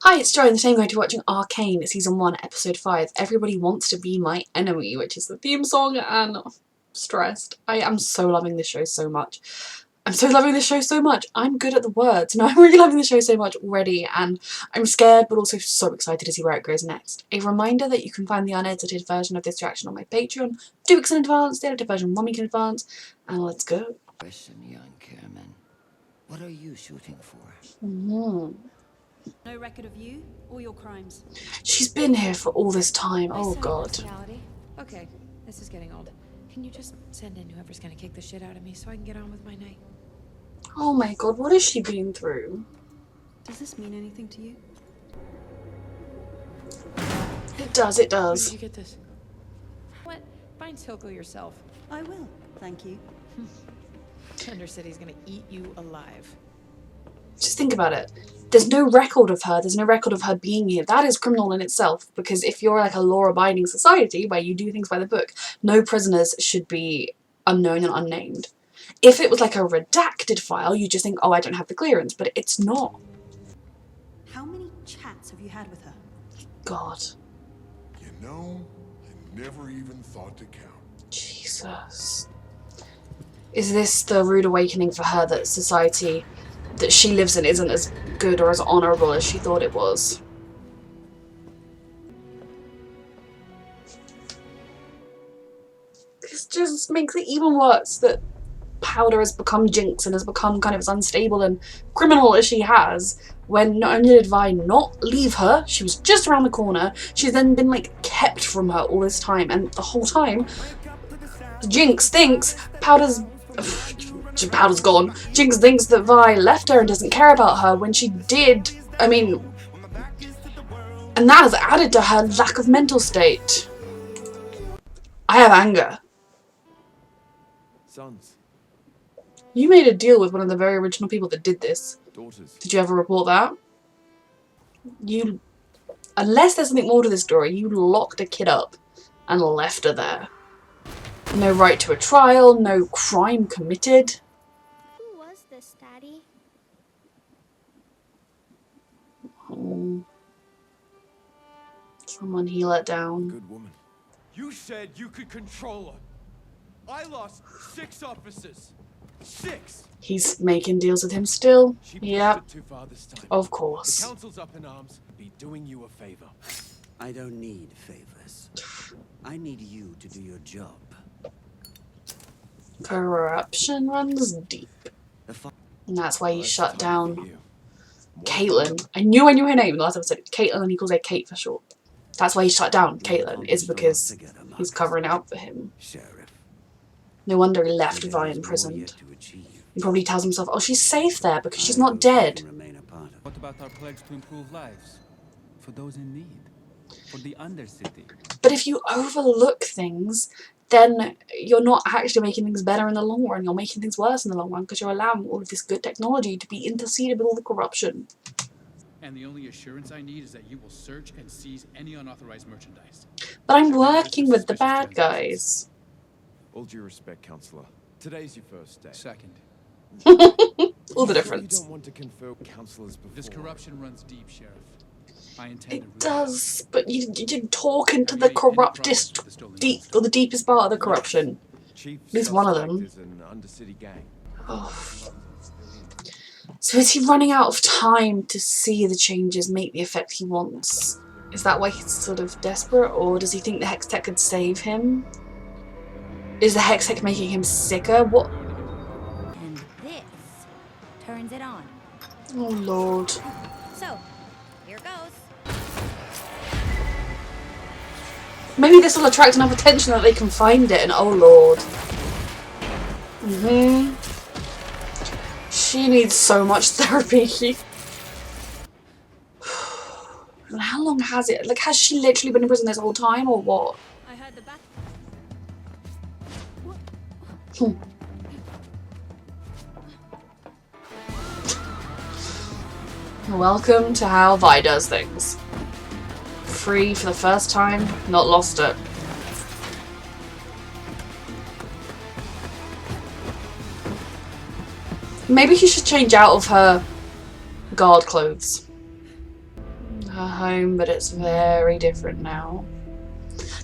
Hi, it's Joy, and today I'm going to be watching Arcane, Season 1, Episode 5, Everybody Wants to Be My Enemy, which is the theme song, and stressed. I am so loving this show so much. I'm so loving this show so much. I'm good at the words. No, I'm really loving the show so much already, and I'm scared but also so excited to see where it goes next. A reminder that you can find the unedited version of this reaction on my Patreon, 2 weeks in advance, the edited version 1 week in advance, and let's go. Listen, young Chairman, what are you shooting for? No record of you or your crimes. She's been here for all this time. Oh god. Okay, this is getting old. Can you just send in whoever's gonna kick the shit out of me so I can get on with my night? Oh my god, what has she been through? Does this mean anything to you? It does, it Where does. did you get this? What? Find Silco yourself. I will, thank you. Undercity's gonna eat you alive. Just think about it. There's no record of her. There's no record of her being here. That is criminal in itself, because if you're like a law-abiding society where you do things by the book, no prisoners should be unknown and unnamed. If it was like a redacted file, you just think, oh, I don't have the clearance, but it's not. How many chats have you had with her? God. You know, I never even thought to count. Jesus. Is this the rude awakening for her that society that she lives in isn't as good or as honourable as she thought it was? This just makes it even worse that Powder has become Jinx and has become kind of as unstable and criminal as she has, when not only did Vi not leave her, she was just around the corner, she's then been like kept from her all this time, and the whole time Jinx thinks Powder's gone. Jinx thinks that Vi left her and doesn't care about her when she did. I mean, and that has added to her lack of mental state. I have anger. Sons. You made a deal with one of the very original people that did this. Daughters. Did you ever report that? You, unless there's something more to this story, you locked a kid up and left her there. No right to a trial, no crime committed. Who was this, Daddy? Someone he let down. Good woman. You said you could control her. I lost 6 officers. 6. He's making deals with him still. She pushed Yep, it too far this time. of The course. council's up in arms. Be doing you a favor. I don't need favors. I need you to do your job. Corruption runs deep. And that's why he shut down Caitlyn. I knew her name in the last episode. Caitlyn, and he calls her Kate for short. That's why he shut down Caitlyn, is because he's covering out for him. Sheriff. No wonder he left Vi imprisoned. He probably tells himself, oh, she's safe there because she's not dead. What about our pledge to improve lives? For those in need? For the undercity? But if you overlook things, then you're not actually making things better in the long run. You're making things worse in the long run because you're allowing all of this good technology to be interceded with all the corruption. And the only assurance I need is that you will search and seize any unauthorized merchandise. But I'm working with the bad guys. All due respect, Counselor. Today's your first day. Second, All the You difference. don't want to confer with counselors before. this corruption runs deep, Sheriff. I intend to It root does, but you're talking to Have the you made any corruptest, progress with the stolen deep, goods? or the deepest part of the corruption. Chief At least one of them. suspect is an undercity gang. Oh. So is he running out of time to see the changes make the effect he wants? Is that why he's sort of desperate, or does he think the Hex Tech could save him? Is the Hex Tech making him sicker? What? And this turns it on. Oh lord. So, here goes. Maybe this will attract enough attention that they can find it, and oh lord. She needs so much therapy. And how long has it? Like, has she literally been in prison this whole time, or what? I heard the back. Welcome to how Vi does things. Free for the first time, not lost it. Maybe she should change out of her guard clothes. her home, but it's very different now.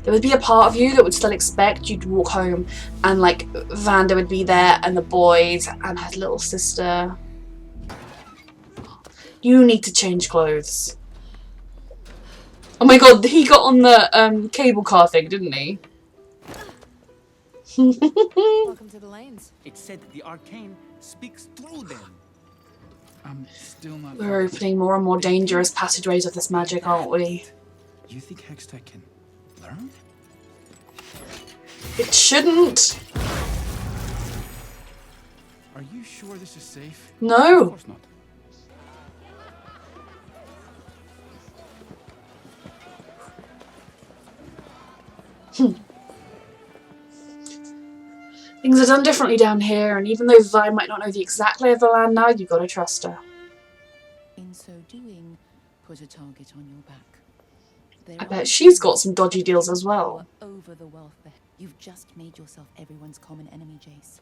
There would be a part of you that would still expect you to walk home and like Vanda would be there and the boys and her little sister. You need to change clothes. Oh my god, he got on the cable car thing, didn't he? Welcome to the lanes. It said the Arcane speaks through them. I'm still not. We're opening more and more dangerous passageways of this magic, aren't we? You think Hextech can learn? It shouldn't. Are you sure this is safe? No. Of course not. Things are done differently down here, and even though Vi might not know the exact lay of the land now, you've got to trust her. In so doing, put a target on your back. I bet she's got some dodgy deals as well. Over the wealth. You've just made yourself everyone's common enemy, Jace.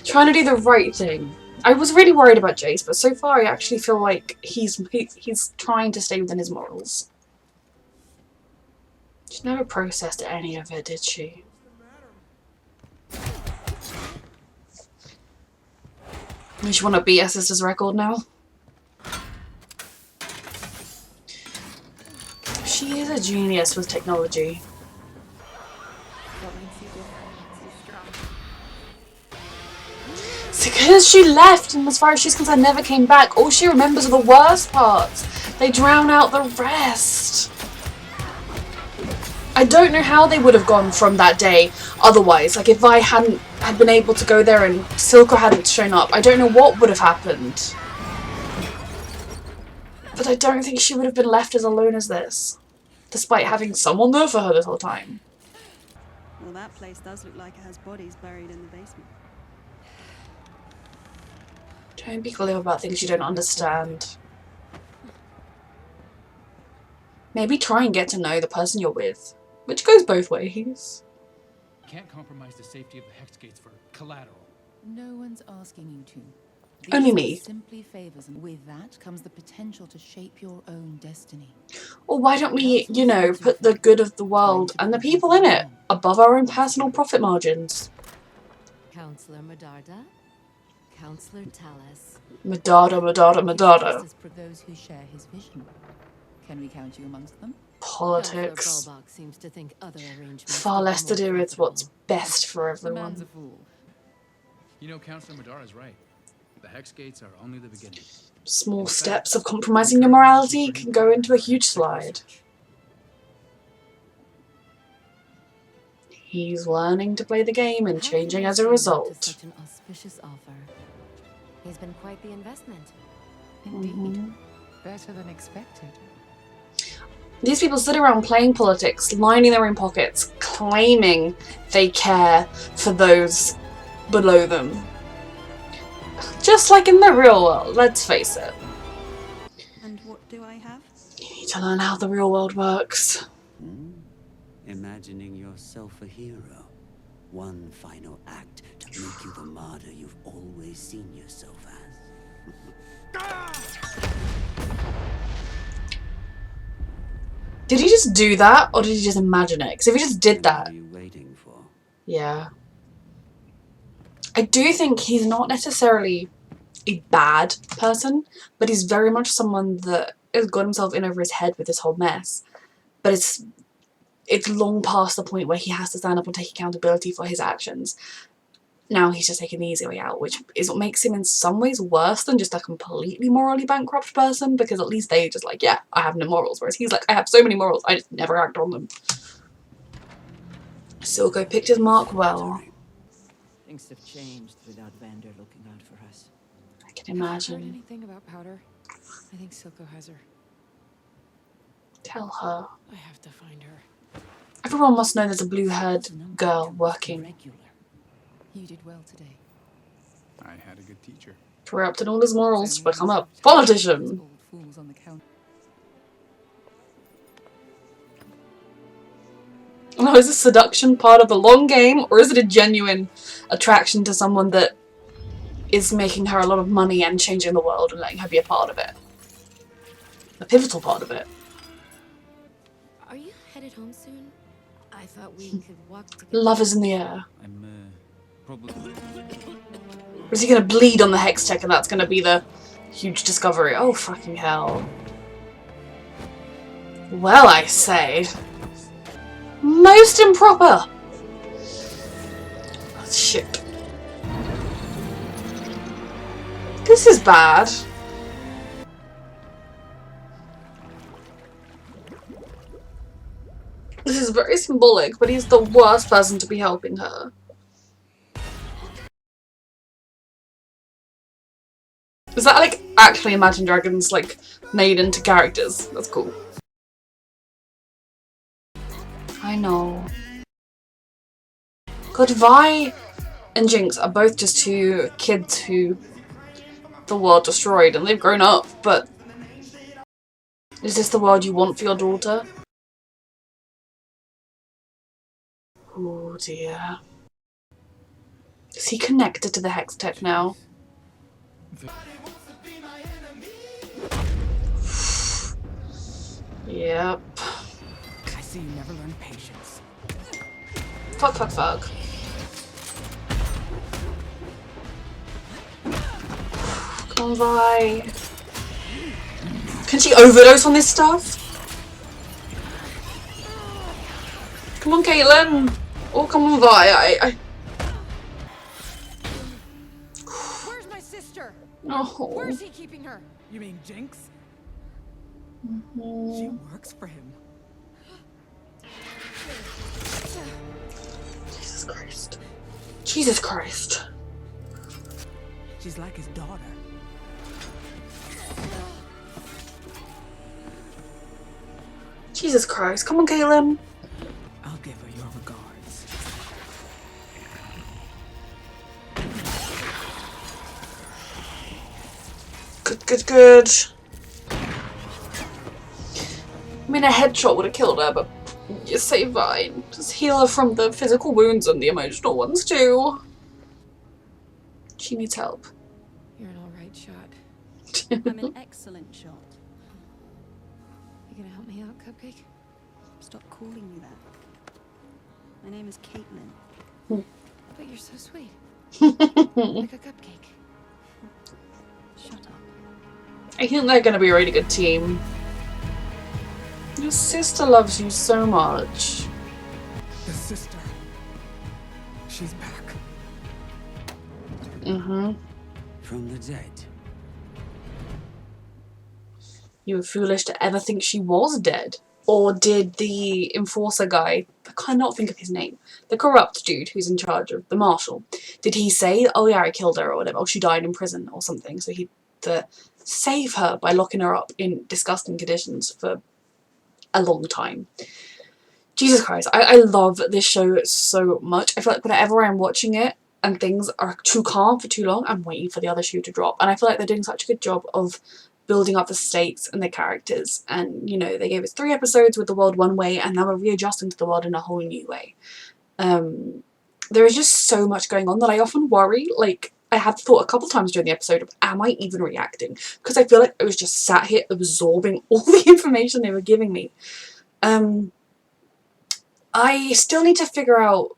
Trying to do the right thing. I was really worried about Jace, but so far I actually feel like he's trying to stay within his morals. She never processed any of it, did she? Does she want to beat her sister's record now? She is a genius with technology. It's because she left, and as far as she's concerned, never came back. All she remembers are the worst parts. They drown out the rest. I don't know how they would have gone from that day otherwise. Like, if Vi had been able to go there and Silco hadn't shown up, I don't know what would have happened. But I don't think she would have been left as alone as this, despite having someone there for her this whole time. Well, that place does look like it has bodies buried in the basement. Don't be glib about things you don't understand. Maybe try and get to know the person you're with, which goes both ways. Can't compromise the safety of the hex gates for collateral. No one's asking you to. Only me. Simply favors, and with that comes the potential to shape your own destiny. Or why don't we, you know, put the good of the world and the people in it above our own personal profit margins? Counselor Medarda, Counselor Talis. Medarda. For those who share his vision. Can we count you amongst them? Politics. Seems to think other arrangements Far less to do with what's best for The man's a everyone. fool. You know, Counselor Madara's right. The hex gates are only the beginning. Small steps of compromising your morality can go into a huge slide. He's learning to play the game and changing as a result. Such an auspicious offer. He's been quite the investment. Indeed. Better than expected. These people sit around playing politics, lining their own pockets, claiming they care for those below them. Just like in the real world, let's face it. And what do I have? You need to learn how the real world works. Imagining yourself a hero. One final act to make you the martyr you've always seen yourself as. Did he just do that, or did he just imagine it? Because if he just did that... What are you waiting for? Yeah. I do think he's not necessarily a bad person, but he's very much someone that has got himself in over his head with this whole mess. But it's long past the point where he has to stand up and take accountability for his actions. Now he's just taking the easy way out, which is what makes him in some ways worse than just a completely morally bankrupt person, because at least they just like, yeah, I have no morals, whereas he's like, I have so many morals, I just never act on them. Silco picked his mark well. Things have changed without Vander looking out for us. I can Have you heard imagine. anything about Powder? I think Silco has her. Tell her. I have to find her. Everyone must know there's a blue-haired girl working. Regular. You did well today. I had a good teacher. Corrupted all his morals to become a politician. Old fools on the count. Now, is this seduction part of the long game, or is it a genuine attraction to someone that is making her a lot of money and changing the world and letting her be a part of it? a pivotal part of it. Are you headed home soon? I thought we could walk together. Love is in the air. I'm probably. Or is he gonna bleed on the hex tech and that's gonna be the huge discovery? Oh, fucking hell. Well, I say. Most improper! Oh, shit. This is bad. This is very symbolic, but he's the worst person to be helping her. Is that like actually Imagine Dragons like made into characters? That's cool. I know. God, Vi and Jinx are both just two kids who the world destroyed and they've grown up, but is this the world you want for your daughter? Oh dear. Is he connected to the hex tech now? Yep. I see you never learn patience. Fuck, fuck, fuck. Come on, Vi. Can she overdose on this stuff? Come on, Caitlin. Oh, come on, Vi. Where's my sister? Oh. Where's he keeping her? You mean Jinx? Mm-hmm. She works for him. Jesus Christ. Jesus Christ. She's like his daughter. Jesus Christ. Come on, Caitlin. I'll give her your regards. Good, good, good. I mean, a headshot would have killed her, but you say fine. Just heal her from the physical wounds and the emotional ones too. She needs help. You're an alright shot. I'm an excellent shot. You gonna help me out, Cupcake? Stop calling me that. My name is Caitlin. But you're so sweet. Like a cupcake. Shut up. I think they're gonna be a really good team. Your sister loves you so much. The sister. She's back. Mm-hmm. From the dead. You were foolish to ever think she was dead. Or did the enforcer guy, I cannot think of his name, the corrupt dude who's in charge of the marshal, did he say, oh yeah, I killed her or whatever, or she died in prison or something, so he to save her by locking her up in disgusting conditions for a long time. Jesus Christ, I love this show so much. I feel like whenever I'm watching it and things are too calm for too long, I'm waiting for the other shoe to drop. And I feel like they're doing such a good job of building up the stakes and the characters. And, you know, they gave us 3 episodes with the world one way and now we're readjusting to the world in a whole new way. There is just so much going on that I often worry, like, I had thought a couple times during the episode of, am I even reacting? Because I feel like I was just sat here absorbing all the information they were giving me. I still need to figure out,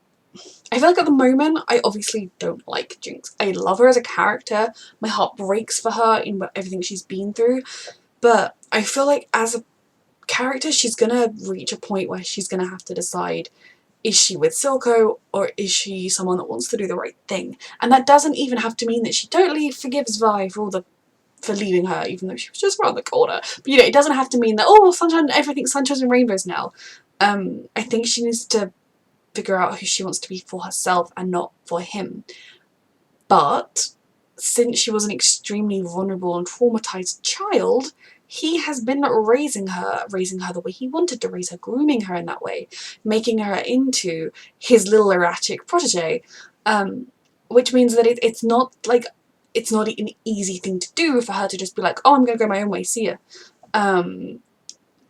I feel like at the moment, I obviously don't like Jinx. I love her as a character. My heart breaks for her in everything she's been through. But I feel like as a character, she's going to reach a point where she's going to have to decide, is she with Silco or is she someone that wants to do the right thing? And that doesn't even have to mean that she totally forgives Vi for leaving her, even though she was just around the corner. But you know, it doesn't have to mean that, oh, sunshine, everything's sunshine and rainbows now. I think she needs to figure out who she wants to be for herself and not for him. But since she was an extremely vulnerable and traumatized child, he has been raising her the way he wanted to raise her, grooming her in that way, making her into his little erratic protege, which means that it's not like, it's not an easy thing to do for her to just be like, oh, I'm gonna go my own way, see ya.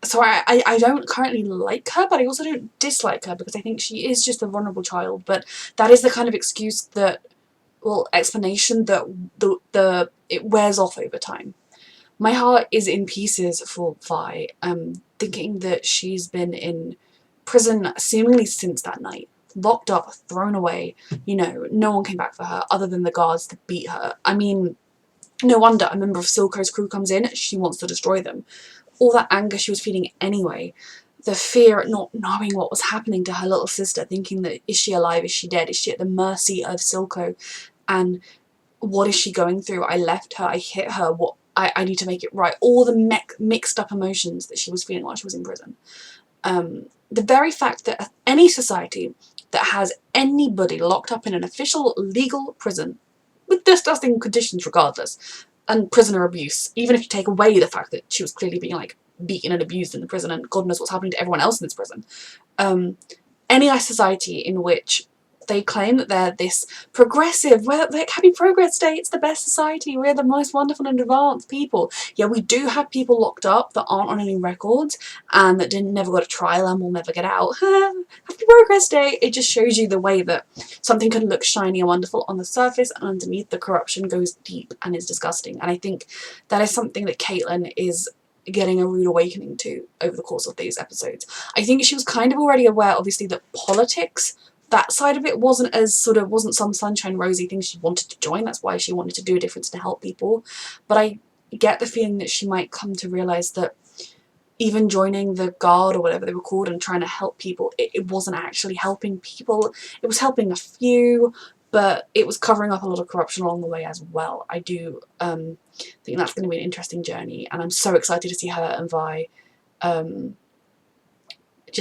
So I don't currently like her, but I also don't dislike her because I think she is just a vulnerable child. But that is the kind of excuse that, well, explanation that it wears off over time. My heart is in pieces for Vi, thinking that she's been in prison seemingly since that night. Locked up, thrown away, you know, no one came back for her other than the guards that beat her. I mean, no wonder a member of Silco's crew comes in, she wants to destroy them. All that anger she was feeling anyway, the fear at not knowing what was happening to her little sister, thinking that is she alive, is she dead, is she at the mercy of Silco, and what is she going through? I left her, I hit her, what I need to make it right. All the mixed up emotions that she was feeling while she was in prison. The very fact that any society that has anybody locked up in an official legal prison with disgusting conditions regardless, and prisoner abuse, even if you take away the fact that she was clearly being like beaten and abused in the prison and God knows what's happening to everyone else in this prison, any society in which they claim that they're this progressive, we're like happy progress day, it's the best society, we're the most wonderful and advanced people. Yeah, we do have people locked up that aren't on any records and that never got a trial and will never get out. Happy progress day. It just shows you the way that something can look shiny and wonderful on the surface and underneath the corruption goes deep and is disgusting. And I think that is something that Caitlin is getting a rude awakening to over the course of these episodes. I think she was kind of already aware, obviously, that politics, that side of it wasn't some sunshine rosy thing she wanted to join. That's why she wanted to do a difference to help people. But I get the feeling that she might come to realise that even joining the guard or whatever they were called and trying to help people, it wasn't actually helping people. It was helping a few, but it was covering up a lot of corruption along the way as well. I do think that's going to be an interesting journey, and I'm so excited to see her and Vi.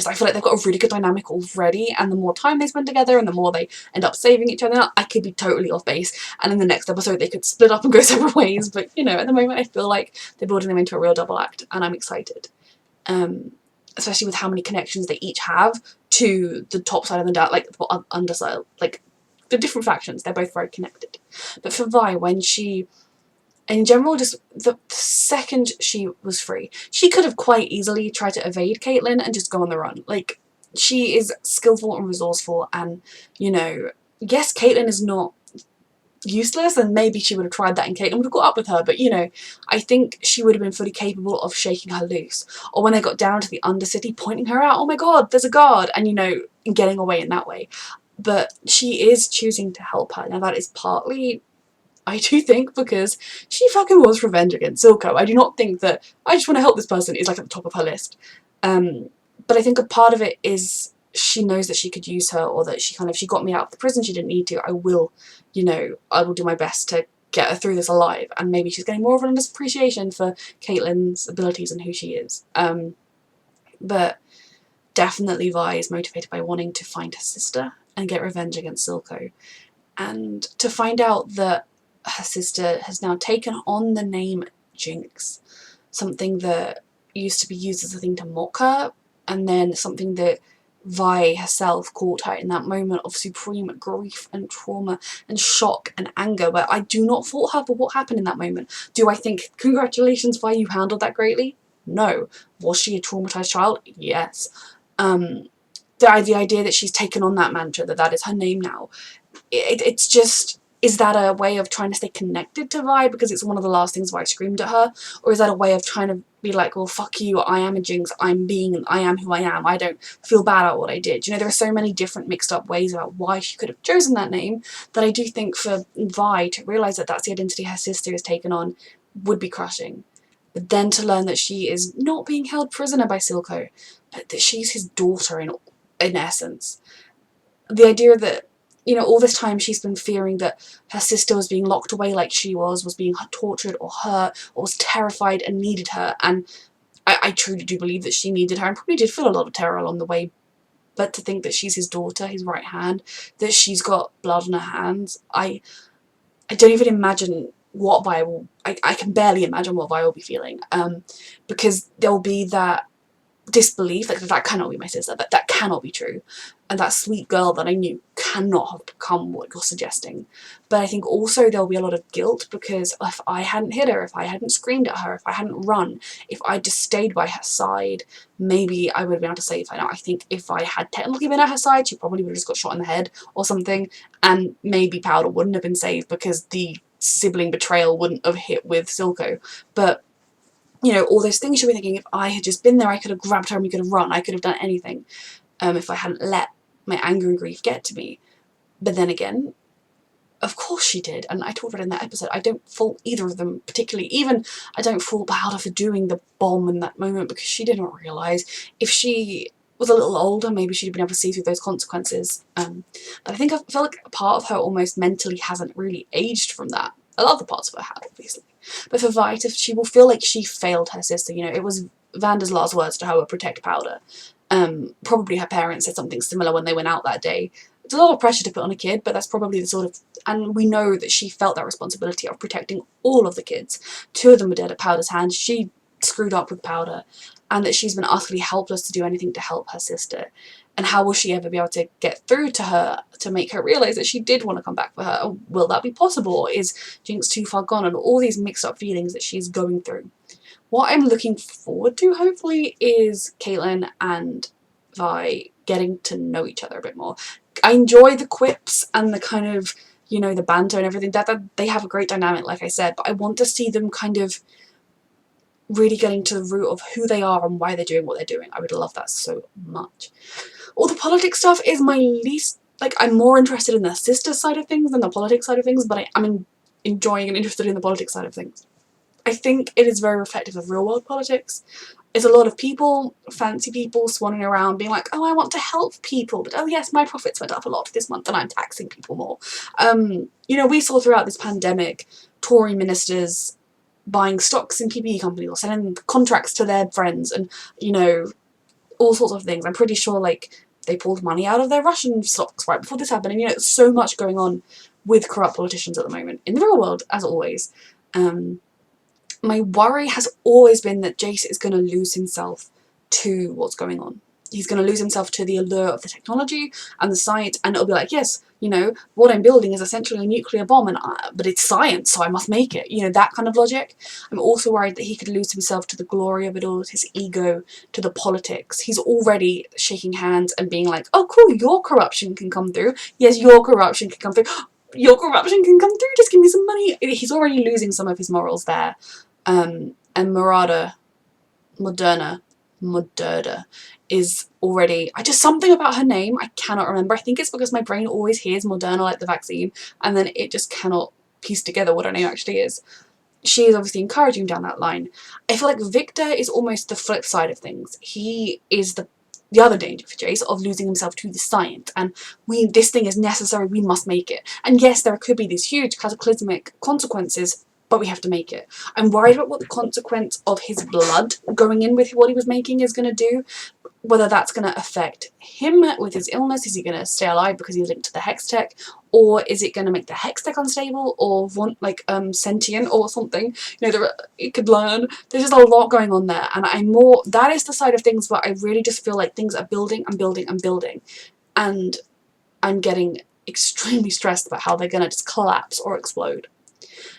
I feel like they've got a really good dynamic already, and the more time they spend together and the more they end up saving each other. I could be totally off base, and in the next episode they could split up and go separate ways, but you know, at the moment I feel like they're building them into a real double act, and I'm excited. Especially with how many connections they each have to the top side and the down, like the underside, like the different factions, they're both very connected. But for Vi, when she, in general, just the second she was free, she could have quite easily tried to evade Caitlin and just go on the run. Like, she is skillful and resourceful, and, you know, yes, Caitlin is not useless, and maybe she would have tried that and Caitlin would have got up with her, but, you know, I think she would have been fully capable of shaking her loose. Or when they got down to the undercity, pointing her out, oh my god, there's a guard, and, you know, getting away in that way. But she is choosing to help her. Now, that is partly, I do think, because she fucking wants revenge against Silco. I do not think that I just want to help this person is like at the top of her list. But I think a part of it is she knows that she could use her, or that she got me out of the prison, she didn't need to. I will, you know, I will do my best to get her through this alive. And maybe she's getting more of an appreciation for Caitlin's abilities and who she is. But definitely Vi is motivated by wanting to find her sister and get revenge against Silco. And to find out that her sister has now taken on the name Jinx, something that used to be used as a thing to mock her, and then something that Vi herself called her in that moment of supreme grief and trauma and shock and anger, where I do not fault her for what happened in that moment. Do I think, congratulations Vi, you handled that greatly? No. Was she a traumatized child? Yes. The idea that she's taken on that mantra, that is her name now, it's just, is that a way of trying to stay connected to Vi because it's one of the last things Vi screamed at her? Or is that a way of trying to be like, well, fuck you, I am a Jinx, I am who I am, I don't feel bad about what I did. You know, there are so many different mixed up ways about why she could have chosen that name, that I do think for Vi to realise that that's the identity her sister has taken on would be crushing. But then to learn that she is not being held prisoner by Silco, but that she's his daughter in essence. The idea that, you know, all this time she's been fearing that her sister was being locked away like she was being tortured or hurt, or was terrified and needed her. And I truly do believe that she needed her and probably did feel a lot of terror along the way. But to think that she's his daughter, his right hand, that she's got blood on her hands, I don't even imagine what Vi will, I can barely imagine what Vi will be feeling. Because there'll be that disbelief, like that cannot be my sister, that cannot be true, and that sweet girl that I knew cannot have become what you're suggesting. But I think also there'll be a lot of guilt, because if I hadn't hit her, if I hadn't screamed at her, if I hadn't run, if I just stayed by her side, maybe I would have been able to save her. Now I think if I had technically been at her side, she probably would have just got shot in the head or something, and maybe Powder wouldn't have been saved because the sibling betrayal wouldn't have hit with Silco. But you know, all those things she'll be thinking, if I had just been there, I could have grabbed her and we could have run. I could have done anything if I hadn't let my anger and grief get to me. But then again, of course she did, and I talked about it in that episode. I don't fault either of them particularly. Even I don't fault Powder for doing the bomb in that moment, because she didn't realise. If she was a little older, maybe she'd been able to see through those consequences. But I think I feel like a part of her almost mentally hasn't really aged from that. A lot of the parts of her have, obviously. But for Vita, she will feel like she failed her sister. You know, it was Vander's last words to her were protect Powder. Probably her parents said something similar when they went out that day. It's a lot of pressure to put on a kid, but that's probably the sort of, and we know that she felt that responsibility of protecting all of the kids. 2 of them were dead at Powder's hands. She screwed up with Powder, and that she's been utterly helpless to do anything to help her sister. And how will she ever be able to get through to her to make her realise that she did want to come back for her? Or will that be possible? Or is Jinx too far gone? And all these mixed up feelings that she's going through. What I'm looking forward to, hopefully, is Caitlin and Vi getting to know each other a bit more. I enjoy the quips and the kind of, you know, the banter and everything. That they have a great dynamic, like I said, but I want to see them kind of really getting to the root of who they are and why they're doing what they're doing. I would love that so much. All the politics stuff is my least, like, I'm more interested in the sister side of things than the politics side of things, but I'm enjoying and interested in the politics side of things. I think it is very reflective of real world politics. It's a lot of people, fancy people, swanning around being like, oh, I want to help people, but oh yes, my profits went up a lot this month and I'm taxing people more. You know, we saw throughout this pandemic Tory ministers buying stocks in PPE companies or sending contracts to their friends and, you know, all sorts of things. I'm pretty sure, like, they pulled money out of their Russian stocks right before this happened. And, you know, so much going on with corrupt politicians at the moment, in the real world, as always. My worry has always been that Jace is going to lose himself to what's going on. He's going to lose himself to the allure of the technology and the science, and it'll be like, yes, you know, what I'm building is essentially a nuclear bomb, but it's science, so I must make it. You know, that kind of logic. I'm also worried that he could lose himself to the glory of it all, his ego, to the politics. He's already shaking hands and being like, oh cool, your corruption can come through. Yes, your corruption can come through. Your corruption can come through, just give me some money. He's already losing some of his morals there. And Moderna is already, something about her name I cannot remember. I think it's because my brain always hears Moderna like the vaccine, and then it just cannot piece together what her name actually is. She is obviously encouraging down that line. I feel like Victor is almost the flip side of things. He is the other danger for Jace of losing himself to the science, and this thing is necessary, we must make it. And yes, there could be these huge cataclysmic consequences, but we have to make it. I'm worried about what the consequence of his blood going in with what he was making is going to do. Whether that's going to affect him with his illness, is he going to stay alive because he's linked to the hex tech, or is it going to make the hex tech unstable, or sentient or something? You know, it could learn. There's just a lot going on there, and that is the side of things where I really just feel like things are building and building and building, and I'm getting extremely stressed about how they're going to just collapse or explode.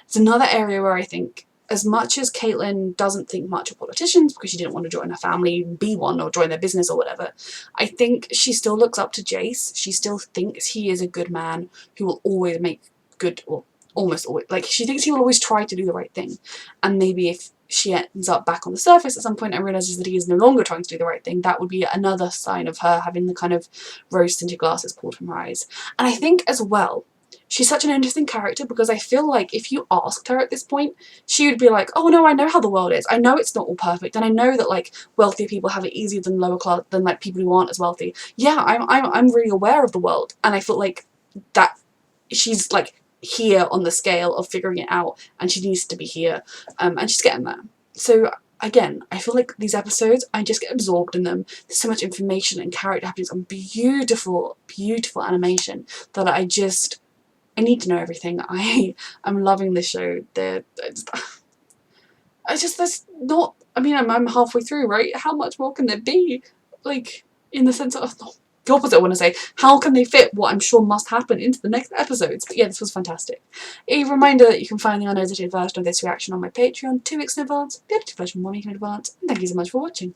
It's another area where I think, as much as Caitlin doesn't think much of politicians because she didn't want to join her family, be one, or join their business or whatever, I think she still looks up to Jace. She still thinks he is a good man who will always make good, or almost always, like, she thinks he will always try to do the right thing. And maybe if she ends up back on the surface at some point and realises that he is no longer trying to do the right thing, that would be another sign of her having the kind of rose-tinted glasses pulled from her eyes. And I think as well, she's such an interesting character because I feel like if you asked her at this point, she would be like, oh no, I know how the world is. I know it's not all perfect, and I know that, like, wealthy people have it easier than lower class, than, like, people who aren't as wealthy. Yeah, I'm really aware of the world, and I feel like that she's, like, here on the scale of figuring it out, and she needs to be here, and she's getting there. So again, I feel like these episodes, I just get absorbed in them. There's so much information and character happenings and beautiful, beautiful animation that I need to know everything. I'm loving this show. I'm halfway through, right? How much more can there be? Like, in the sense of, the opposite I want to say, how can they fit what I'm sure must happen into the next episodes? But yeah, this was fantastic. A reminder that you can find the unedited version of this reaction on my Patreon 2 weeks in advance, the edited version 1 week in advance, and thank you so much for watching.